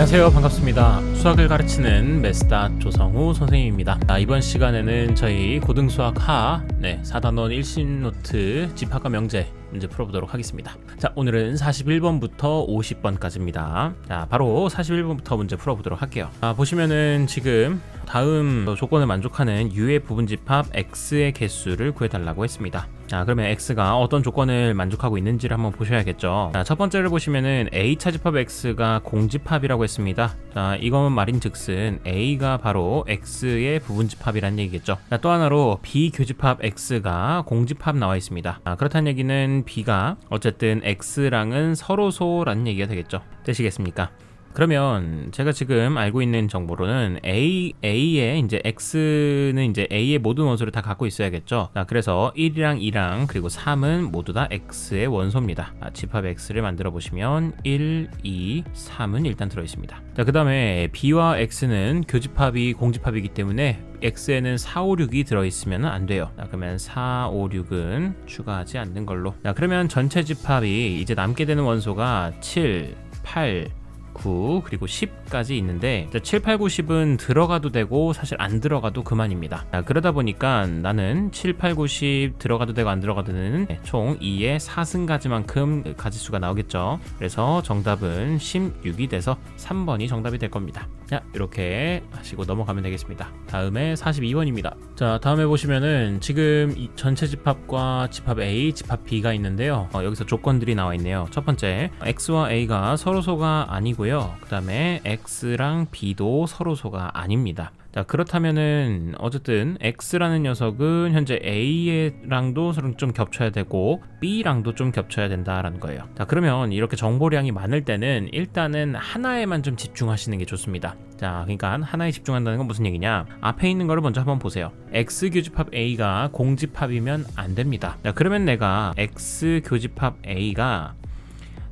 안녕하세요, 반갑습니다. 수학을 가르치는 메스다 조성우 선생님입니다. 이번 시간에는 저희 고등수학 하 4단원 1신노트 집합과 명제 문제 풀어보도록 하겠습니다. 자, 오늘은 41번부터 50번까지입니다. 자, 바로 41번부터 문제 풀어보도록 할게요. 보시면은 지금 다음 조건을 만족하는 U의 부분집합 X의 개수를 구해달라고 했습니다. 자, 그러면 X가 어떤 조건을 만족하고 있는지를 한번 보셔야겠죠. 자, 첫 번째를 보시면은 A차 집합 X가 공집합이라고 했습니다. 자, 이건 말인즉슨 A가 바로 X의 부분집합이라는 얘기겠죠. 자, 또 하나로 B 교집합 X가 공집합 나와 있습니다. 그렇다는 얘기는 B가 어쨌든 X랑은 서로소라는 얘기가 되겠죠. 되시겠습니까? 그러면 제가 지금 알고 있는 정보로는 A의 이제 X는 이제 A의 모든 원소를 다 갖고 있어야겠죠. 자, 그래서 1이랑 2랑 그리고 3은 모두 다 X의 원소입니다. 집합 X를 만들어 보시면 1, 2, 3은 일단 들어 있습니다. 자, 그 다음에 B와 X는 교집합이 공집합이기 때문에 X에는 4, 5, 6이 들어있으면 안 돼요. 자, 그러면 4, 5, 6은 추가하지 않는 걸로. 자, 그러면 전체 집합이 이제 남게 되는 원소가 7, 8, 9 그리고 10까지 있는데 7, 8, 9, 10은 들어가도 되고 사실 안 들어가도 그만입니다. 자, 그러다 보니까 나는 7, 8, 9, 10 들어가도 되고 안 들어가도 되는 총 2의 4승가지만큼 가지수가 나오겠죠. 그래서 정답은 16이 돼서 3번이 정답이 될 겁니다. 자, 이렇게 하시고 넘어가면 되겠습니다. 다음에 42번입니다. 자, 다음에 보시면은 지금 이 전체 집합과 집합 A, 집합 B가 있는데요. 여기서 조건들이 나와 있네요. 첫 번째, X와 A가 서로소가 아니고요. 그 다음에 X랑 B도 서로소가 아닙니다. 자, 그렇다면은 어쨌든 X라는 녀석은 현재 A랑도 좀 겹쳐야 되고 B랑도 좀 겹쳐야 된다라는 거예요. 자, 그러면 이렇게 정보량이 많을 때는 일단은 하나에만 좀 집중하시는 게 좋습니다. 자, 그러니까 하나에 집중한다는 건 무슨 얘기냐? 앞에 있는 거를 먼저 한번 보세요. X 교집합 A가 공집합이면 안 됩니다. 자, 그러면 내가 X 교집합 A가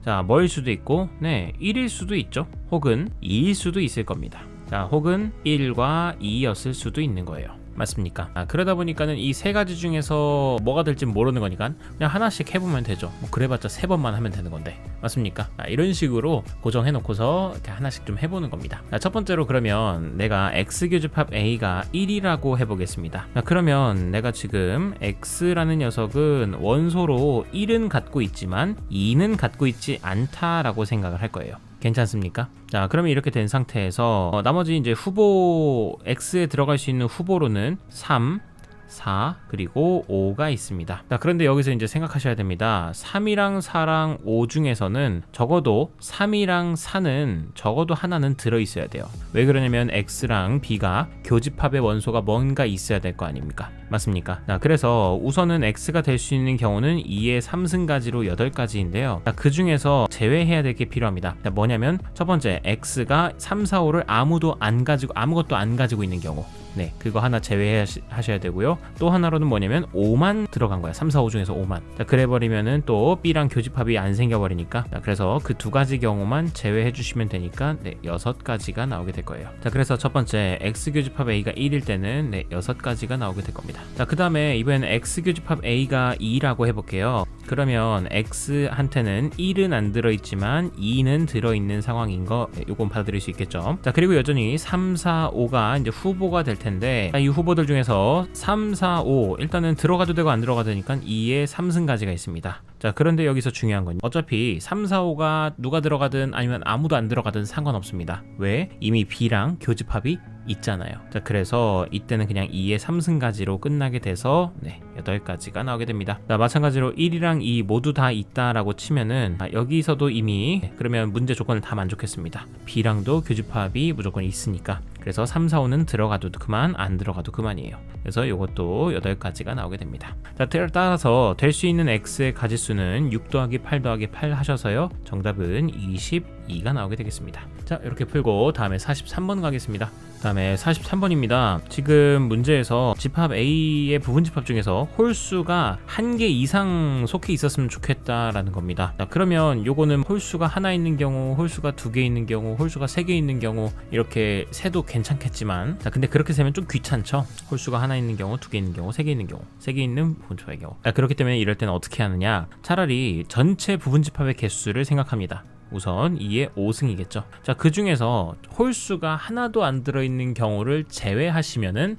자, 뭐일 수도 있고 1일 수도 있죠. 혹은 2일 수도 있을 겁니다. 자, 혹은 1과 2였을 수도 있는 거예요. 맞습니까? 그러다 보니까는 이 세 가지 중에서 뭐가 될지 모르는 거니까 그냥 하나씩 해보면 되죠. 뭐 그래봤자 3번만 하면 되는 건데. 맞습니까? 이런 식으로 고정해 놓고서 이렇게 하나씩 좀 해보는 겁니다. 자, 첫 번째로 그러면 내가 X교집합 A가 1이라고 해보겠습니다. 자, 그러면 내가 지금 X라는 녀석은 원소로 1은 갖고 있지만 2는 갖고 있지 않다라고 생각을 할 거예요. 괜찮습니까? 자, 그러면 이렇게 된 상태에서 나머지 이제 후보 X에 들어갈 수 있는 후보로는 3, 4 그리고 5가 있습니다. 자, 그런데 여기서 이제 생각하셔야 됩니다. 3이랑 4랑 5 중에서는 적어도 3이랑 4는 적어도 하나는 들어있어야 돼요. 왜 그러냐면 X랑 B가 교집합의 원소가 뭔가 있어야 될 거 아닙니까? 맞습니까? 자, 그래서 우선은 X가 될 수 있는 경우는 2의 3승가지로 8가지인데요. 자, 그 중에서 제외해야 될 게 필요합니다. 자, 뭐냐면 첫 번째, X가 3, 4, 5를 아무것도 안 가지고 있는 경우. 네, 그거 하나 제외하셔야 되고요. 또 하나로는 뭐냐면 5만 들어간 거야. 3, 4, 5 중에서 5만. 자, 그래버리면은 또 B랑 교집합이 안 생겨버리니까. 자, 그래서 그 두 가지 경우만 제외해 주시면 되니까 6가지가 나오게 될 거예요. 자, 그래서 첫 번째 X 교집합 A가 1일 때는 6가지가 나오게 될 겁니다. 자, 그 다음에 이번에는 X 교집합 A가 2라고 해볼게요. 그러면 X한테는 1은 안 들어있지만 2는 들어있는 상황인 거 요건 받아들일 수 있겠죠. 자, 그리고 여전히 3, 4, 5가 이제 후보가 될 텐데 이 후보들 중에서 3, 4, 5 일단은 들어가도 되고 안 들어가도 되니까 2의 3승가지가 있습니다. 자, 그런데 여기서 중요한 건 어차피 3, 4, 5가 누가 들어가든 아니면 아무도 안 들어가든 상관없습니다. 왜? 이미 B랑 교집합이 있잖아요. 자, 그래서 이때는 그냥 2의 3승가지로 끝나게 돼서 8가지가 나오게 됩니다. 자, 마찬가지로 1이랑 2 모두 다 있다라고 치면은 여기서도 이미 그러면 문제 조건을 다 만족했습니다. B랑도 교집합이 무조건 있으니까. 그래서 3, 4, 5는 들어가도 그만, 안 들어가도 그만이에요. 그래서 이것도 8가지가 나오게 됩니다. 자, 따라서 될 수 있는 X의 가지수는 6 더하기 8 더하기 8 하셔서요. 정답은 22가 나오게 되겠습니다. 자, 이렇게 풀고 다음에 43번 가겠습니다. 다음에 43번입니다. 지금 문제에서 집합 A의 부분집합 중에서 홀수가 1개 이상 속해 있었으면 좋겠다라는 겁니다. 자, 그러면 요거는 홀수가 하나 있는 경우, 홀수가 2개 있는 경우, 홀수가 3개 있는 경우 이렇게 세도 괜찮겠지만 자, 근데 그렇게 세면 좀 귀찮죠? 홀수가 하나 있는 경우, 2개 있는 경우, 3개 있는 경우, 3개 있는 부분집합의 경우. 자, 그렇기 때문에 이럴 때는 어떻게 하느냐? 차라리 전체 부분집합의 개수를 생각합니다. 우선 2의 5승이겠죠. 자, 그 중에서 홀수가 하나도 안 들어있는 경우를 제외하시면은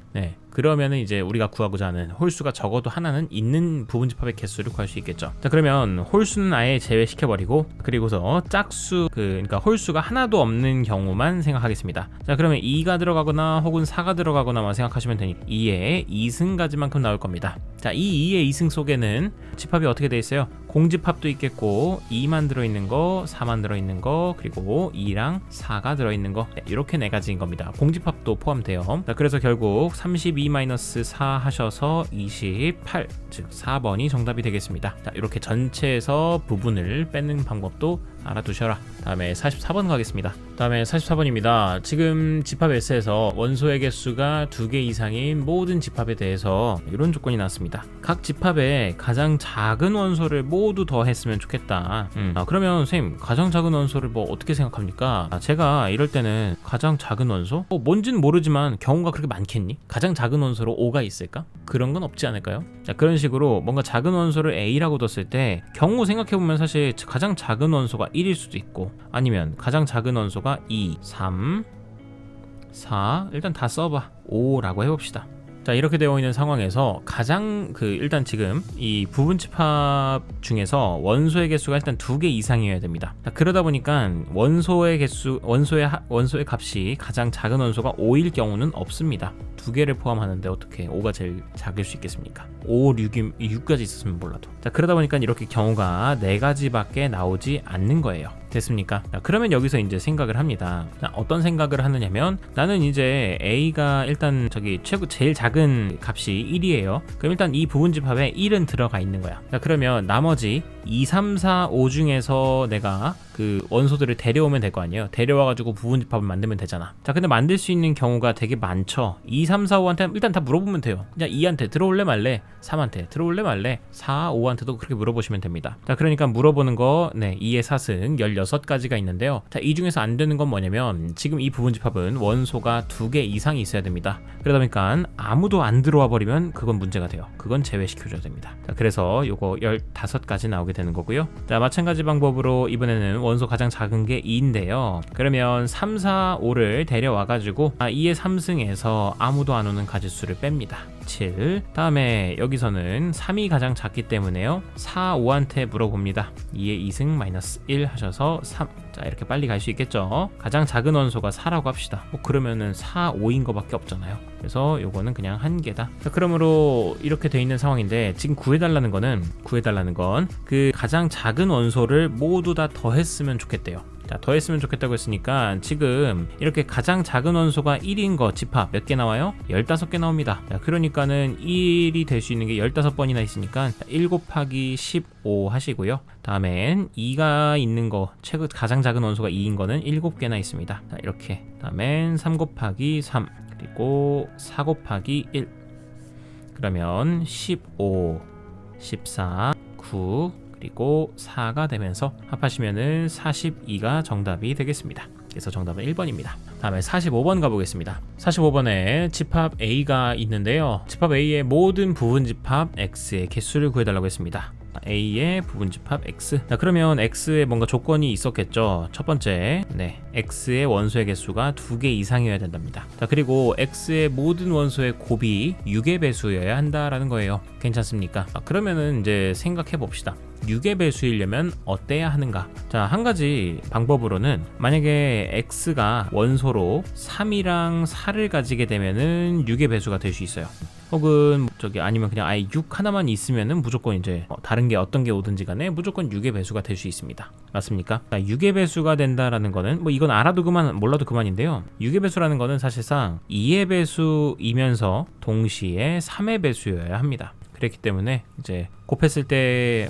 그러면은 이제 우리가 구하고자 하는 홀수가 적어도 하나는 있는 부분집합의 개수를 구할 수 있겠죠. 자, 그러면 홀수는 아예 제외시켜버리고 그리고서 짝수 그러니까 홀수가 하나도 없는 경우만 생각하겠습니다. 자, 그러면 2가 들어가거나 혹은 4가 들어가거나만 생각하시면 되니까 2의 2승까지만큼 나올 겁니다. 자, 이 2의 2승 속에는 집합이 어떻게 되어 있어요? 공집합도 있겠고 2만 들어있는 거, 4만 들어있는 거, 그리고 2랑 4가 들어있는 거, 이렇게 4가지인 겁니다. 공집합도 포함돼요. 자, 그래서 결국 32-4 하셔서 28, 즉 4번이 정답이 되겠습니다. 자, 이렇게 전체에서 부분을 빼는 방법도 알아두셔라. 다음에 44번 가겠습니다. 다음에 44번입니다. 지금 집합 S에서 원소의 개수가 2개 이상인 모든 집합에 대해서 이런 조건이 나왔습니다. 각 집합에 가장 작은 원소를 모두 더했으면 좋겠다. 그러면 선생님, 가장 작은 원소를 뭐 어떻게 생각합니까? 제가 이럴 때는 가장 작은 원소? 뭔지는 모르지만 경우가 그렇게 많겠니? 가장 작은 원소로 5가 있을까? 그런 건 없지 않을까요? 자, 그런 식으로 뭔가 작은 원소를 A라고 뒀을 때 경우 생각해보면 사실 가장 작은 원소가 1일 수도 있고 아니면 가장 작은 원소가 2, 3, 4 일단 다 써봐 5라고 해봅시다. 자, 이렇게 되어 있는 상황에서 가장 일단 지금 이 부분집합 중에서 원소의 개수가 일단 2개 이상이어야 됩니다. 자, 그러다 보니까 원소의 값이 가장 작은 원소가 5일 경우는 없습니다. 2개를 포함하는데 어떻게 5가 제일 작을 수 있겠습니까? 5, 6까지 있었으면 몰라도. 자, 그러다 보니까 이렇게 경우가 4가지밖에 나오지 않는 거예요. 됐습니까? 자, 그러면 여기서 이제 생각을 합니다. 자, 어떤 생각을 하느냐면 나는 이제 A가 일단 제일 작은 값이 1이에요. 그럼 일단 이 부분집합에 1은 들어가 있는 거야. 자, 그러면 나머지 2, 3, 4, 5 중에서 내가 그 원소들을 데려오면 될 거 아니에요. 데려와가지고 부분집합을 만들면 되잖아. 자, 근데 만들 수 있는 경우가 되게 많죠. 2, 3, 4, 5한테 일단 다 물어보면 돼요. 그냥 2한테 들어올래 말래, 3한테 들어올래 말래, 4, 5한테도 그렇게 물어보시면 됩니다. 자, 그러니까 물어보는 거 2의 4승 16가지가 있는데요. 자, 이 중에서 안 되는 건 뭐냐면 지금 이 부분집합은 원소가 2개 이상이 있어야 됩니다. 그러다 보니까 아무도 안 들어와 버리면 그건 문제가 돼요. 그건 제외시켜줘야 됩니다. 자, 그래서 요거 15가지 나오게 되는 거고요. 자, 마찬가지 방법으로 이번에는 원소 가장 작은 게 2인데요. 그러면 3, 4, 5를 데려와가지고 2의 3승에서 아무도 안 오는 가지수를 뺍니다. 7. 다음에 여기서는 3이 가장 작기 때문에요. 4, 5한테 물어봅니다. 2의 2승 마이너스 1 하셔서 3. 자, 이렇게 빨리 갈 수 있겠죠. 가장 작은 원소가 4라고 합시다. 그러면은 4, 5인 거밖에 없잖아요. 그래서 요거는 그냥 1개다. 자, 그러므로 이렇게 돼 있는 상황인데 지금 구해달라는 건 그 가장 작은 원소를 모두 다 더했으면 좋겠대요. 자, 더했으면 좋겠다고 했으니까 지금 이렇게 가장 작은 원소가 1인 거 집합 몇 개 나와요? 15개 나옵니다. 자, 그러니까는 1이 될 수 있는 게 15번이나 있으니까 1 곱하기 15 하시고요. 다음엔 2가 있는 거 가장 작은 원소가 2인 거는 7개나 있습니다. 자, 이렇게 다음엔 3 곱하기 3 그리고 4 곱하기 1 그러면 15, 14, 9 그리고 4가 되면서 합하시면은 42가 정답이 되겠습니다. 그래서 정답은 1번입니다. 다음에 45번 가보겠습니다. 45번에 집합 A가 있는데요. 집합 A의 모든 부분집합 X의 개수를 구해달라고 했습니다. A의 부분집합 X. 자, 그러면 X에 뭔가 조건이 있었겠죠. 첫 번째, X의 원소의 개수가 2개 이상이어야 된답니다. 자, 그리고 X의 모든 원소의 곱이 6의 배수여야 한다라는 거예요. 괜찮습니까? 그러면은 이제 생각해 봅시다. 6의 배수이려면 어때야 하는가? 자, 한 가지 방법으로는 만약에 X가 원소로 3이랑 4를 가지게 되면은 6의 배수가 될 수 있어요. 혹은 아니면 그냥 아예 6 하나만 있으면은 무조건 이제 다른 게 어떤 게 오든지 간에 무조건 6의 배수가 될 수 있습니다. 맞습니까? 6의 배수가 된다라는 거는 이건 알아도 그만 몰라도 그만인데요. 6의 배수라는 거는 사실상 2의 배수이면서 동시에 3의 배수여야 합니다. 그렇기 때문에 이제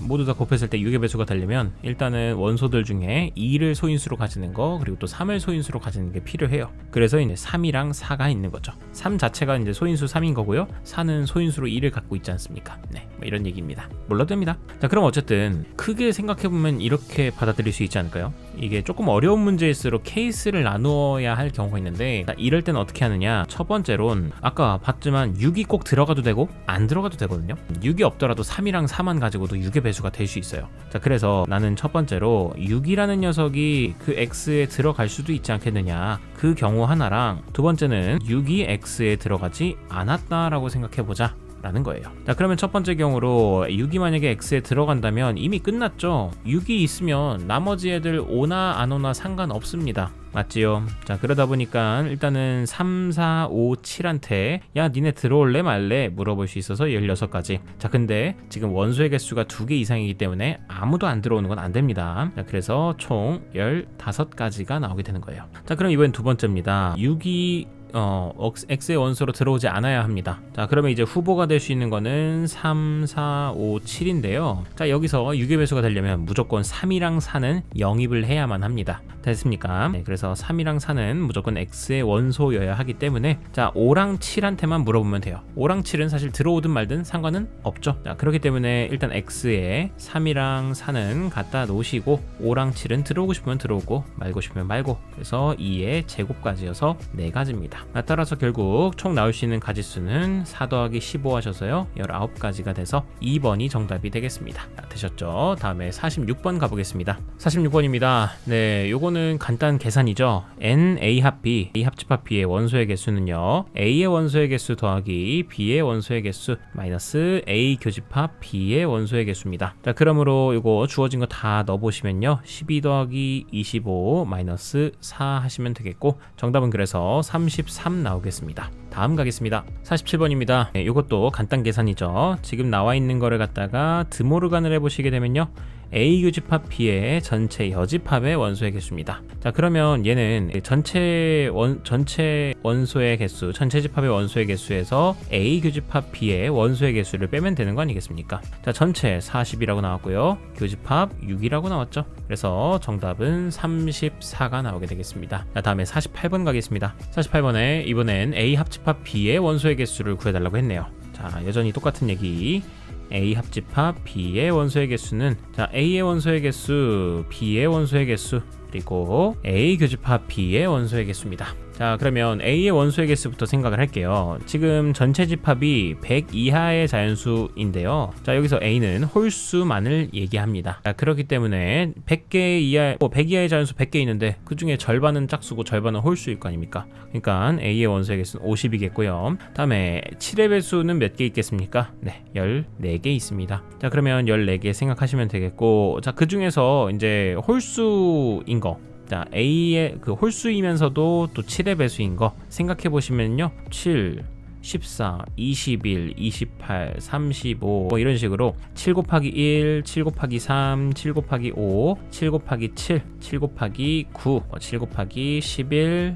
모두 다 곱했을 때 6의 배수가 되려면 일단은 원소들 중에 2를 소인수로 가지는 거 그리고 또 3을 소인수로 가지는 게 필요해요. 그래서 이제 3이랑 4가 있는 거죠. 3 자체가 이제 소인수 3인 거고요. 4는 소인수로 2를 갖고 있지 않습니까? 이런 얘기입니다. 몰라도 됩니다. 자, 그럼 어쨌든 크게 생각해보면 이렇게 받아들일 수 있지 않을까요? 이게 조금 어려운 문제일수록 케이스를 나누어야 할 경우가 있는데 이럴 때는 어떻게 하느냐? 첫 번째론 아까 봤지만 6이 꼭 들어가도 되고 안 들어가도 되거든요. 6이 없더라도 3이랑 4만 가지고도 6의 배수가 될 수 있어요. 자, 그래서 나는 첫 번째로 6이라는 녀석이 그 x에 들어갈 수도 있지 않겠느냐, 그 경우 하나랑, 두 번째는 6이 x에 들어가지 않았다라고 생각해보자 라는 거예요. 자, 그러면 첫 번째 경우로 6이 만약에 x에 들어간다면 이미 끝났죠. 6이 있으면 나머지 애들 오나 안 오나 상관없습니다. 맞지요? 자, 그러다 보니까 일단은 3, 4, 5, 7한테 야 니네 들어올래 말래 물어볼 수 있어서 16가지. 자, 근데 지금 원소의 개수가 2개 이상이기 때문에 아무도 안 들어오는 건 안 됩니다. 자, 그래서 총 15가지가 나오게 되는 거예요. 자, 그럼 이번엔 두 번째입니다. 6이 x의 원소로 들어오지 않아야 합니다. 자, 그러면 이제 후보가 될 수 있는 거는 3, 4, 5, 7인데요. 자, 여기서 6의 배수가 되려면 무조건 3이랑 4는 영입을 해야만 합니다. 됐습니까? 네, 그래서 3이랑 4는 무조건 x의 원소여야 하기 때문에 자, 5랑 7한테만 물어보면 돼요. 5랑 7은 사실 들어오든 말든 상관은 없죠. 자, 그렇기 때문에 일단 x에 3이랑 4는 갖다 놓으시고 5랑 7은 들어오고 싶으면 들어오고 말고 싶으면 말고, 그래서 2의 제곱까지여서 4가지입니다. 따라서 결국 총 나올 수 있는 가지수는 4 더하기 15 하셔서요 19가지가 돼서 2번이 정답이 되겠습니다. 자, 되셨죠? 다음에 46번 가보겠습니다. 46번입니다. 네, 요거는 간단 계산이죠. n a 합 b, a 합집합 b의 원소의 개수는요 a의 원소의 개수 더하기 b의 원소의 개수 마이너스 a 교집합 b의 원소의 개수입니다. 자, 그러므로 요거 주어진 거 다 넣어보시면요 12 더하기 25 마이너스 4 하시면 되겠고, 정답은 그래서 33 나오겠습니다. 다음 가겠습니다. 47번입니다. 네, 이것도 간단 계산이죠. 지금 나와 있는 거를 갖다가 드모르간을 해보시게 되면요 A 교집합 B의 전체 여집합의 원소의 개수입니다. 자, 그러면 얘는 전체 원소의 개수, 전체 집합의 원소의 개수에서 A 교집합 B의 원소의 개수를 빼면 되는 거 아니겠습니까? 자, 전체 40이라고 나왔고요. 교집합 6이라고 나왔죠. 그래서 정답은 34가 나오게 되겠습니다. 자, 다음에 48번 가겠습니다. 48번에 이번엔 A 합집합 B의 원소의 개수를 구해달라고 했네요. 자, 여전히 똑같은 얘기. A 합집합 B의 원소의 개수는 자, A의 원소의 개수, B의 원소의 개수, 그리고 A 교집합 B의 원소의 개수입니다. 자, 그러면 A의 원소의 개수부터 생각을 할게요. 지금 전체 집합이 100 이하의 자연수인데요. 자, 여기서 A는 홀수만을 얘기합니다. 자, 그렇기 때문에 100개 이하, 100 이하의 자연수 100개 있는데 그 중에 절반은 짝수고 절반은 홀수일 거 아닙니까? 그러니까 A의 원소의 개수는 50이겠고요. 다음에 7의 배수는 몇 개 있겠습니까? 네, 14개 있습니다. 자, 그러면 14개 생각하시면 되겠고, 자, 그 중에서 이제 홀수인 거, 자, A의 그 홀수이면서도 또 7의 배수인 거 생각해 보시면요 7, 14, 21, 28, 35 뭐 이런 식으로 7 곱하기 1, 7 곱하기 3, 7 곱하기 5, 7 곱하기 7, 7 곱하기 9, 7 곱하기 11,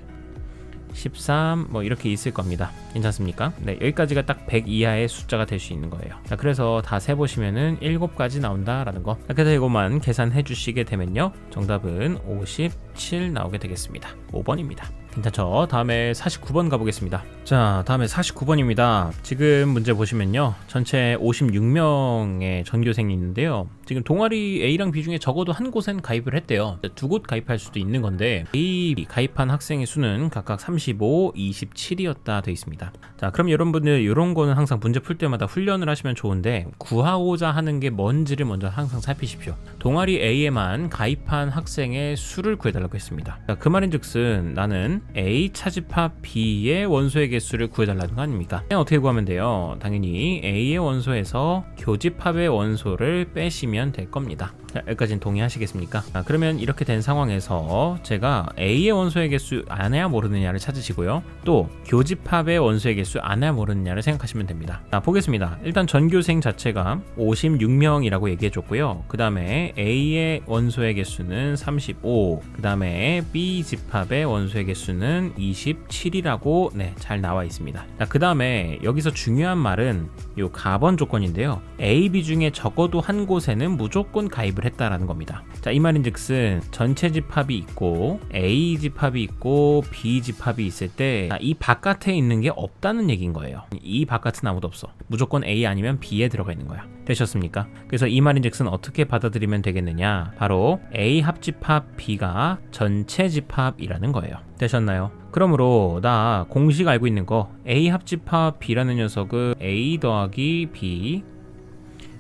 13 뭐 이렇게 있을 겁니다. 괜찮습니까? 네, 여기까지가 딱 100 이하의 숫자가 될 수 있는 거예요. 자, 그래서 다 세보시면은 7가지 나온다라는 거. 자, 그래서 이것만 계산해 주시게 되면요 정답은 57 나오게 되겠습니다. 5번입니다. 괜찮죠? 다음에 49번 가보겠습니다. 자, 다음에 49번입니다. 지금 문제 보시면요 전체 56명의 전교생이 있는데요, 지금 동아리 A랑 B 중에 적어도 한 곳엔 가입을 했대요. 두 곳 가입할 수도 있는 건데 A, B 가입한 학생의 수는 각각 35, 27이었다 돼 있습니다. 자, 그럼 여러분들 이런 거는 항상 문제 풀 때마다 훈련을 하시면 좋은데, 구하고자 하는 게 뭔지를 먼저 항상 살피십시오. 동아리 A에만 가입한 학생의 수를 구해달라고 했습니다. 자, 그 말인즉슨 나는 A 차집합 B의 원소의 개수를 구해달라는 거 아닙니까? 어떻게 구하면 돼요? 당연히 A의 원소에서 교집합의 원소를 빼시면 될 겁니다. 자, 여기까지는 동의하시겠습니까? 자, 그러면 이렇게 된 상황에서 제가 A의 원소의 개수 아냐 모르느냐를 찾으시고요, 또 교집합의 원소의 개수 아냐 모르느냐를 생각하시면 됩니다. 자, 보겠습니다. 일단 전교생 자체가 56명이라고 얘기해줬고요, 그 다음에 A의 원소의 개수는 35, 그 다음에 B 집합의 원소의 개수는 27이라고 잘 나와 있습니다. 자, 그 다음에 여기서 중요한 말은 요 가번 조건인데요, A, B 중에 적어도 한 곳에는 무조건 가입을 했다라는 겁니다. 자, 이 말인즉슨 전체 집합이 있고 A 집합이 있고 B 집합이 있을 때 이 바깥에 있는 게 없다는 얘기인 거예요. 이 바깥은 아무도 없어. 무조건 A 아니면 B에 들어가 있는 거야. 되셨습니까? 그래서 이 말인즉슨 어떻게 받아들이면 되겠느냐, 바로 A 합집합 B가 전체 집합이라는 거예요. 되셨나요? 그러므로 나 공식 알고 있는 거, A 합집합 B라는 녀석은 A 더하기 B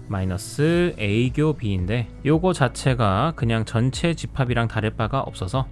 마이너스 A교 B인데 요거 자체가 그냥 전체 집합이랑 다를 바가 없어서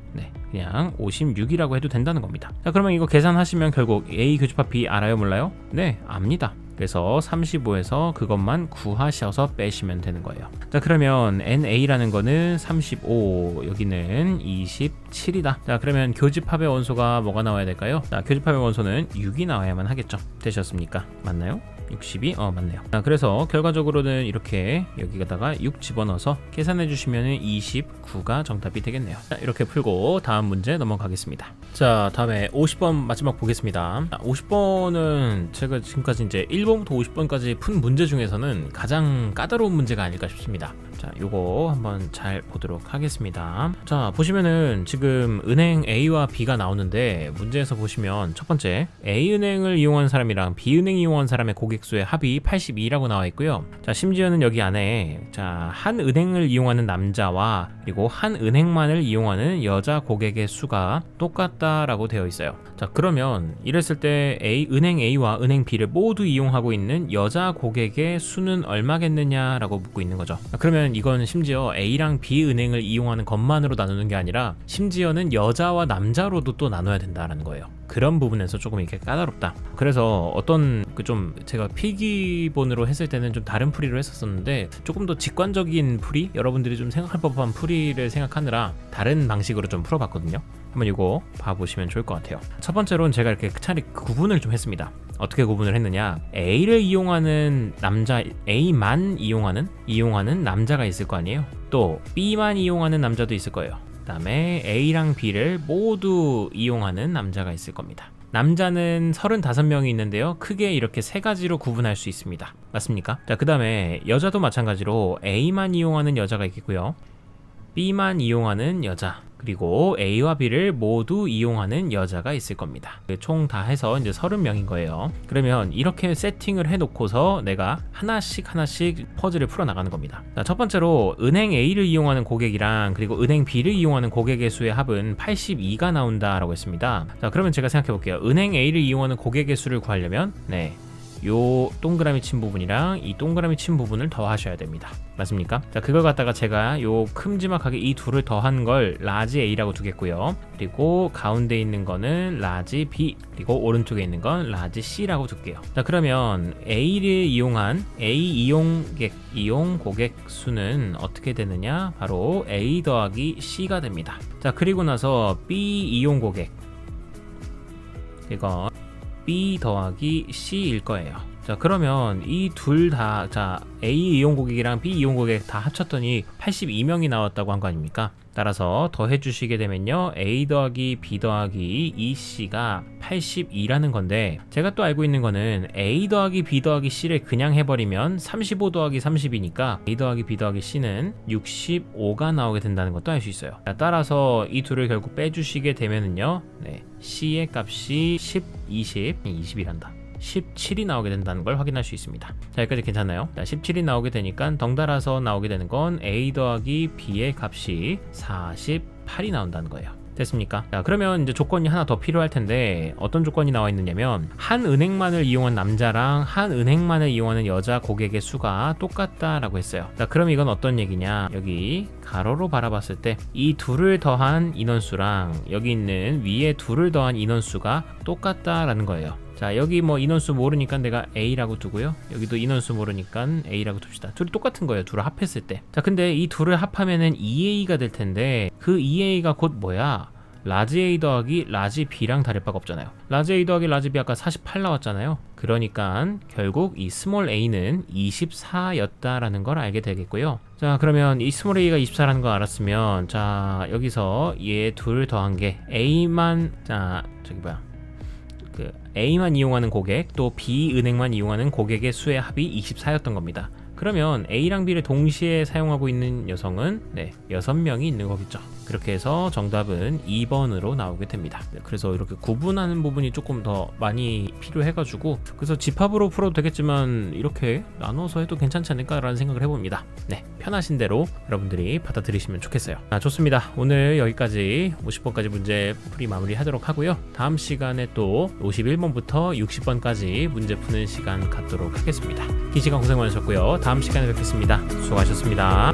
그냥 56이라고 해도 된다는 겁니다. 자, 그러면 이거 계산하시면 결국 A 교집합 B 알아요, 몰라요? 네, 압니다. 그래서 35에서 그것만 구하셔서 빼시면 되는 거예요. 자, 그러면 NA라는 거는 35, 여기는 27이다. 자, 그러면 교집합의 원소가 뭐가 나와야 될까요? 자, 교집합의 원소는 6이 나와야만 하겠죠. 되셨습니까? 맞나요? 62? 맞네요. 자, 그래서 결과적으로는 이렇게 여기다가 6 집어넣어서 계산해 주시면 29가 정답이 되겠네요. 자, 이렇게 풀고 다음 문제 넘어가겠습니다. 자, 다음에 50번 마지막 보겠습니다. 50번은 제가 지금까지 이제 1번부터 50번까지 푼 문제 중에서는 가장 까다로운 문제가 아닐까 싶습니다. 자, 요거 한번 잘 보도록 하겠습니다. 자, 보시면은 지금 은행 A와 B가 나오는데 문제에서 보시면 첫 번째 A은행을 이용한 사람이랑 B은행 이용한 사람의 고객수의 합이 82라고 나와 있고요. 자, 심지어는 여기 안에 한 은행을 이용하는 남자와 그리고 한 은행만을 이용하는 여자 고객의 수가 똑같다라고 되어 있어요. 자, 그러면 이랬을 때 은행 A와 은행 B를 모두 이용하고 있는 여자 고객의 수는 얼마겠느냐라고 묻고 있는 거죠. 그러면 이건 심지어 A랑 B 은행을 이용하는 것만으로 나누는 게 아니라 심지어는 여자와 남자로도 또 나눠야 된다라는 거예요. 그런 부분에서 조금 이렇게 까다롭다. 그래서 어떤 좀 제가 필기본으로 했을 때는 좀 다른 풀이로 했었는데 조금 더 직관적인 풀이, 여러분들이 좀 생각할 법한 풀이를 생각하느라 다른 방식으로 좀 풀어봤거든요. 한번 이거 봐보시면 좋을 것 같아요. 첫 번째로는 제가 이렇게 차라리 구분을 좀 했습니다. 어떻게 구분을 했느냐, A를 이용하는 남자, A만 이용하는 남자가 있을 거 아니에요. 또 B만 이용하는 남자도 있을 거예요. 그 다음에 A랑 B를 모두 이용하는 남자가 있을 겁니다. 남자는 35명이 있는데요, 크게 이렇게 세 가지로 구분할 수 있습니다. 맞습니까? 자, 그 다음에 여자도 마찬가지로 A만 이용하는 여자가 있겠고요, B만 이용하는 여자, 그리고 A와 B를 모두 이용하는 여자가 있을 겁니다. 총 다 해서 이제 30명인 거예요. 그러면 이렇게 세팅을 해놓고서 내가 하나씩 퍼즐을 풀어나가는 겁니다. 자, 첫 번째로 은행 A를 이용하는 고객이랑 그리고 은행 B를 이용하는 고객의 수의 합은 82가 나온다라고 했습니다. 자, 그러면 제가 생각해 볼게요. 은행 A를 이용하는 고객의 수를 구하려면 요 동그라미 친 부분이랑 이 동그라미 친 부분을 더하셔야 됩니다. 맞습니까? 자, 그걸 갖다가 제가 요 큼지막하게 이 둘을 더한 걸 라지 A라고 두겠고요. 그리고 가운데 있는 거는 라지 B, 그리고 오른쪽에 있는 건 라지 C라고 둘게요. 자, 그러면 A를 이용한 A 이용 고객 수는 어떻게 되느냐? 바로 A 더하기 C가 됩니다. 자, 그리고 나서 B 이용 고객, 이건 B 더하기 C일 거예요. 자, 그러면 이 둘 다, A 이용 고객이랑 B 이용 고객 다 합쳤더니 82명이 나왔다고 한 거 아닙니까? 따라서 더해 주시게 되면요, A 더하기 B 더하기 EC가 82라는 건데, 제가 또 알고 있는 거는 A 더하기 B 더하기 C를 그냥 해버리면 35 더하기 30이니까 A 더하기 B 더하기 C는 65가 나오게 된다는 것도 알 수 있어요. 자, 따라서 이 둘을 결국 빼주시게 되면은요, C의 값이 20이란다. 17이 나오게 된다는 걸 확인할 수 있습니다. 자, 여기까지 괜찮나요? 자, 17이 나오게 되니까 덩달아서 나오게 되는 건 A 더하기 B의 값이 48이 나온다는 거예요. 됐습니까? 자, 그러면 이제 조건이 하나 더 필요할 텐데 어떤 조건이 나와 있느냐면 한 은행만을 이용한 남자랑 한 은행만을 이용하는 여자 고객의 수가 똑같다라고 했어요. 자, 그럼 이건 어떤 얘기냐, 여기 가로로 바라봤을 때 이 둘을 더한 인원수랑 여기 있는 위에 둘을 더한 인원수가 똑같다라는 거예요. 자, 여기 뭐 인원수 모르니까 내가 A라고 두고요, 여기도 인원수 모르니까 A라고 둡시다. 둘이 똑같은 거예요, 둘을 합했을 때. 자, 근데 이 둘을 합하면은 2A가 될 텐데 그 2A가 곧 뭐야? 라지 A 더하기 라지 B랑 다를 바가 없잖아요. 라지 A 더하기 라지 B 아까 48 나왔잖아요. 그러니까 결국 이 스몰 a는 24였다라는 걸 알게 되겠고요. 자, 그러면 이 스몰 a가 24라는 걸 알았으면, 자, 여기서 얘 둘 더한 게 A만, 자, A만 이용하는 고객, 또 B 은행만 이용하는 고객의 수의 합이 24였던 겁니다. 그러면 A랑 B를 동시에 사용하고 있는 여성은 6명이 있는 거겠죠. 그렇게 해서 정답은 2번으로 나오게 됩니다. 그래서 이렇게 구분하는 부분이 조금 더 많이 필요해가지고, 그래서 집합으로 풀어도 되겠지만 이렇게 나눠서 해도 괜찮지 않을까라는 생각을 해봅니다. 편하신 대로 여러분들이 받아들이시면 좋겠어요. 좋습니다. 오늘 여기까지 50번까지 문제 풀이 마무리하도록 하고요. 다음 시간에 또 51번부터 60번까지 문제 푸는 시간 갖도록 하겠습니다. 긴 시간 고생 많으셨고요. 다음 다음 시간에 뵙겠습니다. 수고하셨습니다.